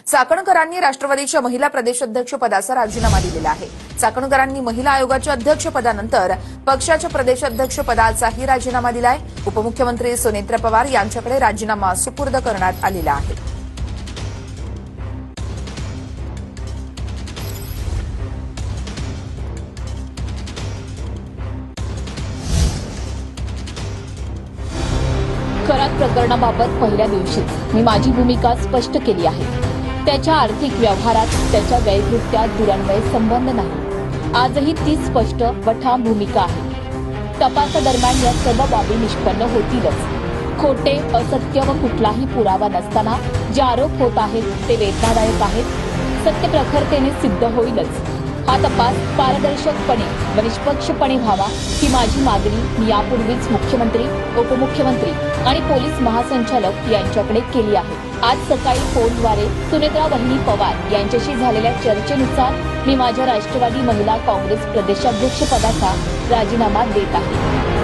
चाकणकरांनी राष्ट्रवादीच्या महिला प्रदेशाध्यक्ष पदाचा राजीनामा दिलेला आहे। चाकणकरांनी महिला आयोगाच्या अध्यक्षपदानंतर पक्षाच्या प्रदेशाध्यक्ष पदाचाही राजीनामा दिलाय। उपमुख्यमंत्री सुनेत्रा पवार यांच्याकडे राजीनामा सुपूर्द करण्यात आलेला आहे। करार प्रकरणाबाबत पहिल्या दिवशीच मी माझी भूमिका स्पष्ट केली आहे। त्याच्या आर्थिक व्यवहारात त्याच्या वैयक्तिक दुरान्वये संबंध नाही। आजही ती स्पष्ट व ठाम भूमिका आहे। तपासादरम्यान या सर्व बाबी निष्पन्न होतीलच। खोटे, असत्य व कुठलाही पुरावा नसताना जे आरोप होत आहेत ते वेदनादायक आहेत। सत्य प्रखरतेने सिद्ध होईलच। हा तपास पारदर्शकपणे व निष्पक्षपणे व्हावा ही माझी मागणी मी यापूर्वीच मुख्यमंत्री, उपमुख्यमंत्री आणि पोलीस महासंचालक यांच्याकडे केली आहे। आज सकाळी फोनद्वारे सुनेत्रा वहिनी पवार यांच्याशी झालेल्या चर्चेनुसार मी माझ्या राष्ट्रवादी महिला काँग्रेस प्रदेशाध्यक्ष पदाचा राजीनामा देत आहे।